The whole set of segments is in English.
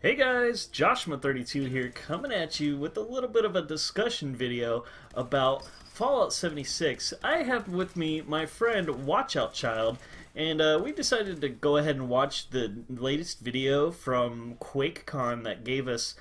Hey guys, Joshua32 here, coming at you with a little bit of a discussion video about Fallout 76. I have with me my friend Watch Out Child, and we decided to go ahead and watch the latest video from QuakeCon that gave us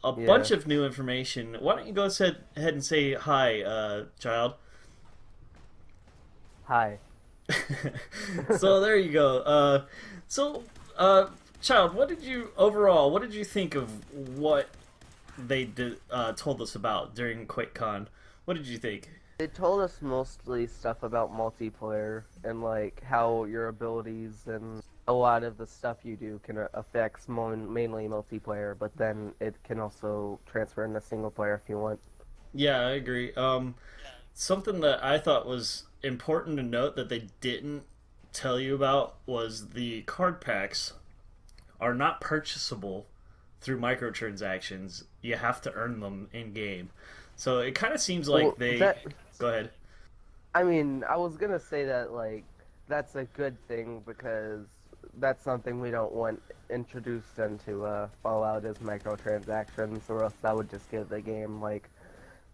a bunch Yeah. of new information. Why don't you go ahead and say hi, Child? Hi. So there you go. So, uh, Child, what did you think of what they told us about during QuakeCon? What did you think? It told us mostly stuff about multiplayer and like how your abilities and a lot of the stuff you do can affect mainly multiplayer, but then it can also transfer into single player if you want. Yeah, I agree. Something that I thought was important to note that they didn't tell you about was the card packs are not purchasable through microtransactions. You have to earn them in game. So it kind of seems like Well, they. that Go ahead. I mean, I was gonna say that like that's a good thing because that's something we don't want introduced into Fallout as microtransactions, or else that would just give the game like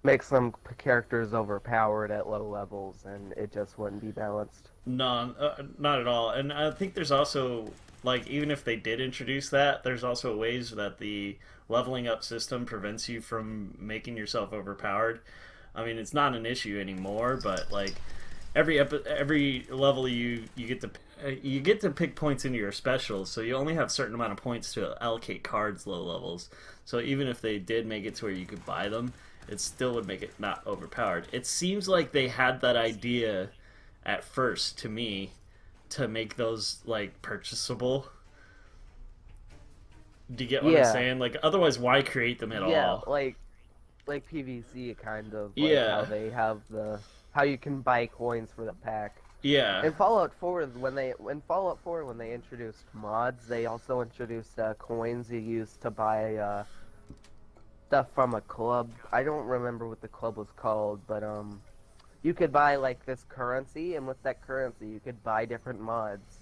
make some characters overpowered at low levels, and it just wouldn't be balanced. No, not at all. And I think there's also like even if they did introduce that, there's also ways that the leveling up system prevents you from making yourself overpowered. I mean, it's not an issue anymore, but like every level you get to pick points into your specials, so you only have a certain amount of points to allocate cards low levels. So even if they did make it to where you could buy them, it still would make it not overpowered. It seems like they had that idea at first to me to make those like purchasable. Do you get what I'm Yeah, saying? Like otherwise why create them at yeah, all? like PvC kind of like how Yeah. they have the how you can buy coins for the pack. Yeah. In Fallout 4, when they introduced mods, they also introduced coins you use to buy stuff from a club. I don't remember what the club was called, but you could buy like this currency, and with that currency, you could buy different mods,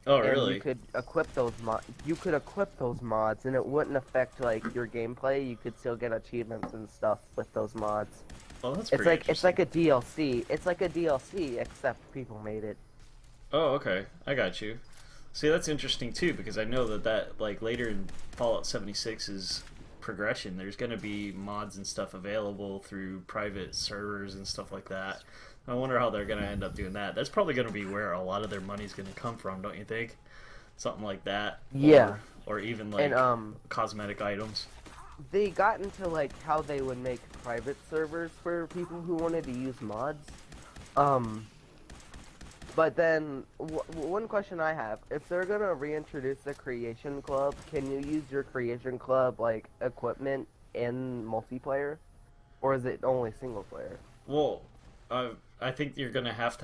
Oh and you really? could equip those mod. You could equip those mods, and it wouldn't affect like your gameplay. You could still get achievements and stuff with those mods. Well, that's It's pretty like it's interesting. like a DLC. It's like a DLC, except people made it. Oh, okay. I got you. See, that's interesting too because I know that like later in Fallout 76's progression, there's going to be mods and stuff available through private servers and stuff like that. I wonder how they're going to end up doing that. That's probably going to be where a lot of their money's going to come from, don't you think? Something like that, Yeah, or even and like cosmetic items. they got into like how they would make private servers for people who wanted to use mods. Um, but then one question I have: if they're gonna reintroduce the creation club, can you use your creation club like equipment in multiplayer, or is it only single player? Well, I think you're going to have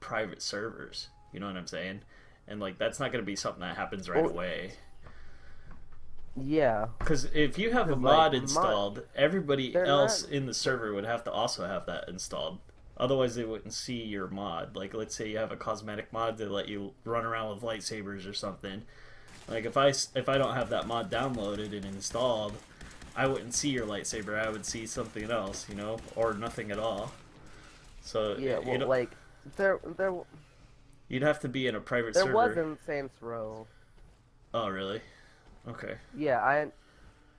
private servers. You know what I'm saying? And like that's not going to be something that happens right Well, away. yeah, Because if you have a because like mod installed, everybody they're else not. in the server would have to also have that installed. Otherwise, they wouldn't see your mod. Like, let's say you have a cosmetic mod that let you run around with lightsabers or something. Like, if I don't have that mod downloaded and installed, I wouldn't see your lightsaber. I would see something else, or nothing at all. So Yeah, you well, know, like there you'd have to be in a private there was server. in Saints Row. Oh, really? Okay. Yeah,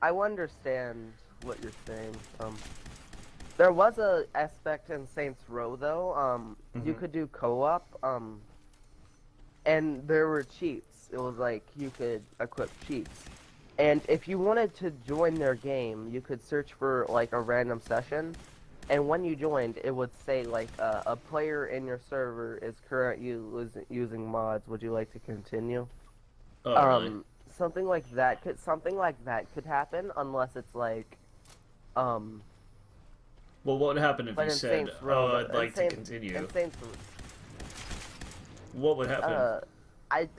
I understand what you're saying. There was a aspect in Saints Row though. You Hmm. could do co-op. And there were cheats. It was like you could equip cheats. And if you wanted to join their game, you could search for like a random session. And when you joined, it would say like a player in your server is using mods. Would you like to continue? Oh, really? Um, something like that could happen unless it's like um. Well, what would happen if But you in said, Saints Row, "Oh, I'd like to In continue"? Saints, What would happen? uh, I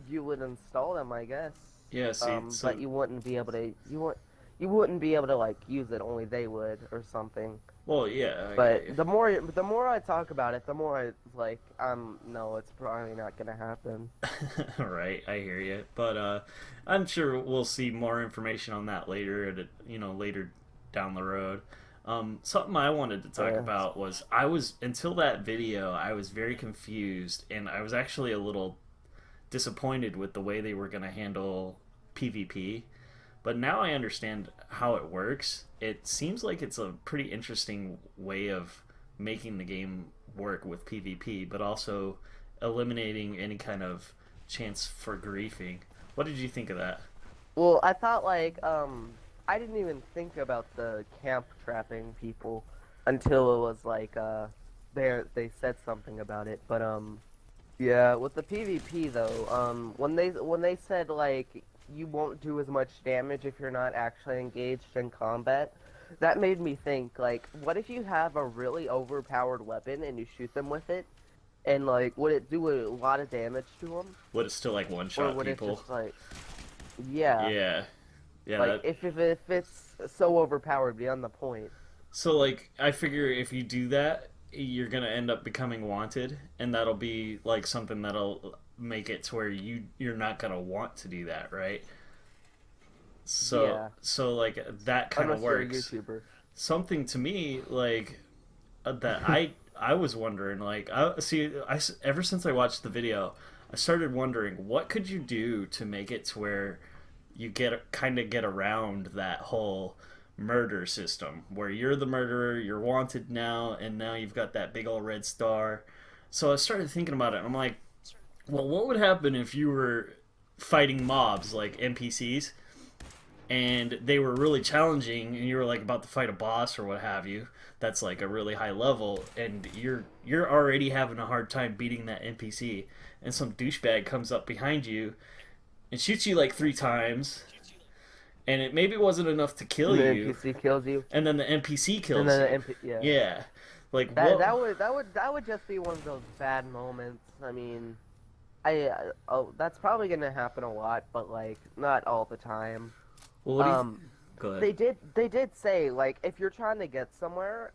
you would install them, I guess. Yeah, see, But so you wouldn't be able to like use it. Only they would or something. Well, yeah, I get you. But the more I talk about it, the more I like no, it's probably not gonna happen. Right, I hear you. But I'm sure we'll see more information on that later, later down the road. Something I wanted to talk Yeah. about was until that video, I was very confused, and I was actually a little disappointed with the way they were going to handle PvP. But now I understand how it works. It seems like it's a pretty interesting way of making the game work with PvP, but also eliminating any kind of chance for griefing. What did you think of that? Well, I thought like I didn't even think about the camp trapping people until it was like they said something about it. But yeah, with the PvP though, when they said like you won't do as much damage if you're not actually engaged in combat, that made me think like what if you have a really overpowered weapon and you shoot them with it, and like would it do a lot of damage to them, Would it still like one or shot would it people? just like yeah, Yeah, yeah. like That if it's so overpowered beyond the point. so like I figure if you do that, you're gonna end up becoming wanted, and that'll be like something that'll make it to where you're not gonna want to do that, right? Yeah, So like that kind of unless you're a works. YouTuber. Something to me like that I was wondering like I see I ever since I watched the video, I started wondering what could you do to make it to where you get around that whole murder system where you're the murderer, you're wanted now, and now you've got that big old red star. So I started thinking about it, and I'm like, well, what would happen if you were fighting mobs like NPCs and they were really challenging and you were like about to fight a boss or what have you that's like a really high level, and you're already having a hard time beating that NPC, and some douchebag comes up behind you and shoots you like 3 times, and it maybe wasn't enough to kill And the you, NPC kills you, and then the NPC and kills then you. yeah. Yeah, like That what? that would just be one of those bad moments. I mean, oh, that's probably gonna happen a lot, but like not all the time. Well, what do you? Um, Go ahead. they did say like if you're trying to get somewhere,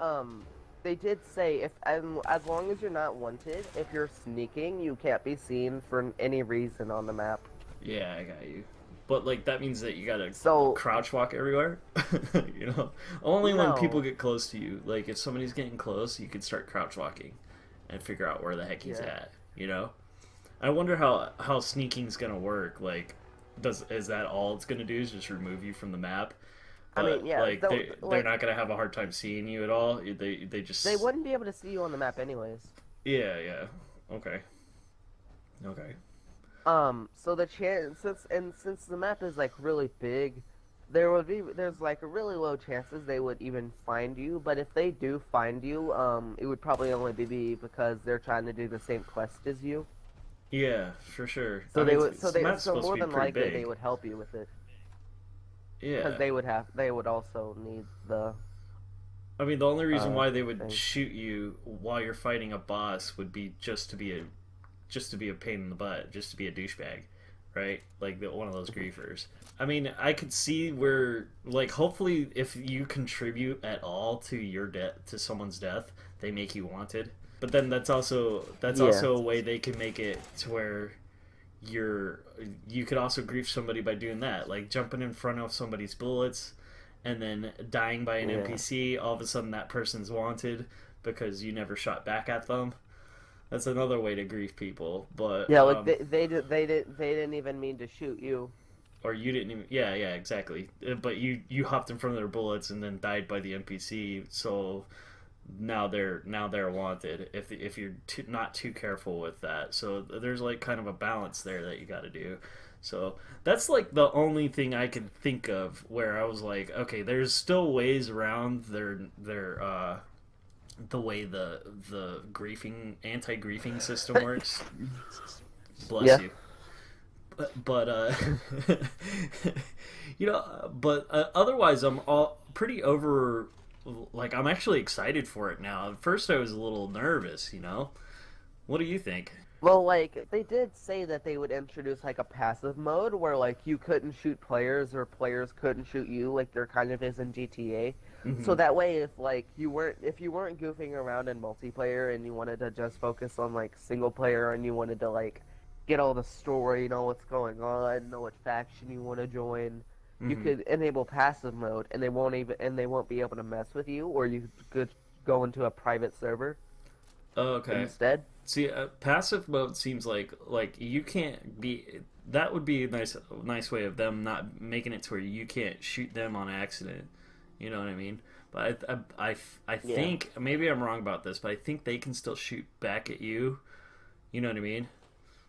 they did say if as long as you're not wanted, if you're sneaking, you can't be seen for any reason on the map. Yeah, I got you. But like that means that you gotta So crouch walk everywhere. Only when people no, get close to you. Like if somebody's getting close, you can start crouch walking and figure out where the heck he's yeah. at. I wonder how sneaking's gonna work. Like, does is that all it's gonna do is just remove you from the map? I mean, But yeah, like they're like not gonna have a hard time seeing you at all. They they just wouldn't be able to see you on the map anyways. yeah. Okay, okay. So the chance since the map is like really big, there's like a really low chances they would even find you. But if they do find you, it would probably only be because they're trying to do the same quest as you. Yeah, for sure. I So mean, they map's so supposed to more be than pretty likely they big. would help you with it because Yeah. they would also need the I mean, the only reason uh why they would thing. shoot you while you're fighting a boss would be just to be a pain in the butt, just to be a douchebag, right? Like one of those griefers. I mean, I could see where, like, hopefully, if you contribute at all to your death, to someone's death, they make you wanted. But then that's Yeah, also a way they can make it to where you're you could also grief somebody by doing that, like jumping in front of somebody's bullets and then dying by an yeah, NPC. All of a sudden, that person's wanted because you never shot back at them. That's another way to grief people, but yeah. Like they didn't even mean to shoot you. or you didn't even. Yeah, yeah, exactly. But you hopped in front of their bullets and then died by the NPC. So now they're wanted if you're not too careful with that. So there's like kind of a balance there that you got to do. So that's like the only thing I could think of where I was like, okay, there's still ways around their the way the griefing anti-griefing system works. Bless Yeah. you. But otherwise I'm all pretty over. Like I'm actually excited for it now. At first I was a little nervous. What do you think? Well, like they did say that they would introduce like a passive mode where like you couldn't shoot players or players couldn't shoot you, like there kind of is in GTA. Hmm. So that way, if you weren't goofing around in multiplayer and you wanted to just focus on like single player and you wanted to like get all the story, know what's going on, know what faction you want to join, you Hmm. could enable passive mode and they won't be able to mess with you, or you could go into a private server Oh, okay. instead. See, passive mode seems like you can't be. That would be a nice way of them not making it to where you can't shoot them on accident. You know what I mean? But I Yeah. think maybe I'm wrong about this, but I think they can still shoot back at you. You know what I mean?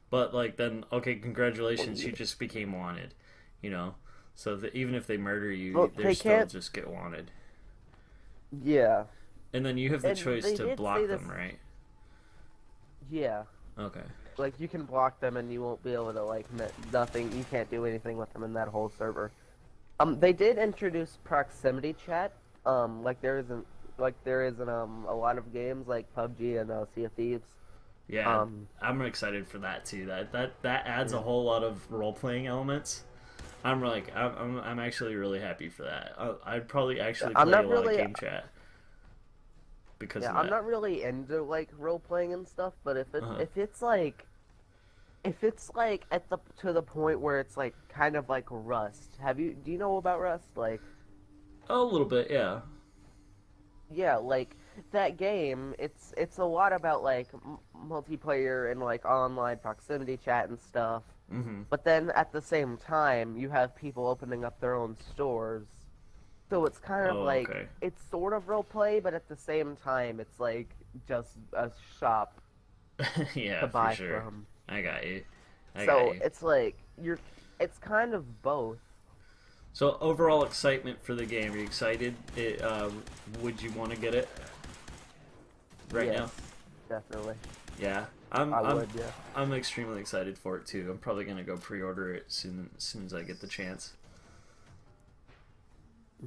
But like then, okay, Well, congratulations, you just became wanted. You know, so that even if they murder you, well, they're they still can't. just get wanted. Yeah, And then you have the and choice they to did say block this. them, right? Yeah, Okay. like you can block them and you won't be able to like nothing. You can't do anything with them in that whole server. They did introduce proximity chat. Like there is in a lot of games like PUBG and Sea of Thieves. Yeah, Um, I'm excited for that too. That adds a yeah. whole lot of role playing elements. I'm actually really happy for that. I'd probably actually I'm play a not lot of really game chat because yeah, of I'm that. not really into like role playing and stuff, but Uh-huh. if it's like at the to the point where it's like kind of like Rust. Do you know about Rust? Like A little bit, yeah. yeah, like that game, it's a lot about like multiplayer and like online proximity chat and stuff. Mm-hmm. But then at the same time, you have people opening up their own stores. So it's kind of Oh, like okay. it's sort of role play, but at the same time, it's like just a shop to Yeah, for buy sure. from. I got you. I got So you. it's like it's kind of both. So overall excitement for the game. Are you excited? Would you want to get it right Yes, now? definitely. Yeah, I'm I I'm would, yeah. I'm extremely excited for it too. I'm probably gonna go pre-order it soon as I get the chance.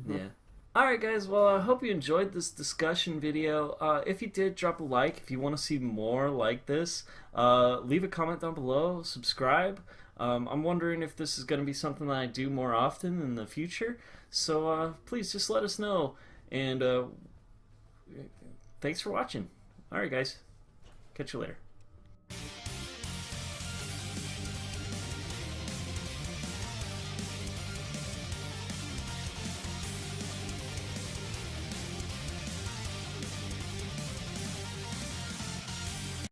Hmm. Yeah. All right, guys. Well, I hope you enjoyed this discussion video. If you did, drop a like. If you want to see more like this, leave a comment down below. Subscribe. I'm wondering if this is going to be something that I do more often in the future. So please just let us know. And thanks for watching. All right, guys. Catch you later.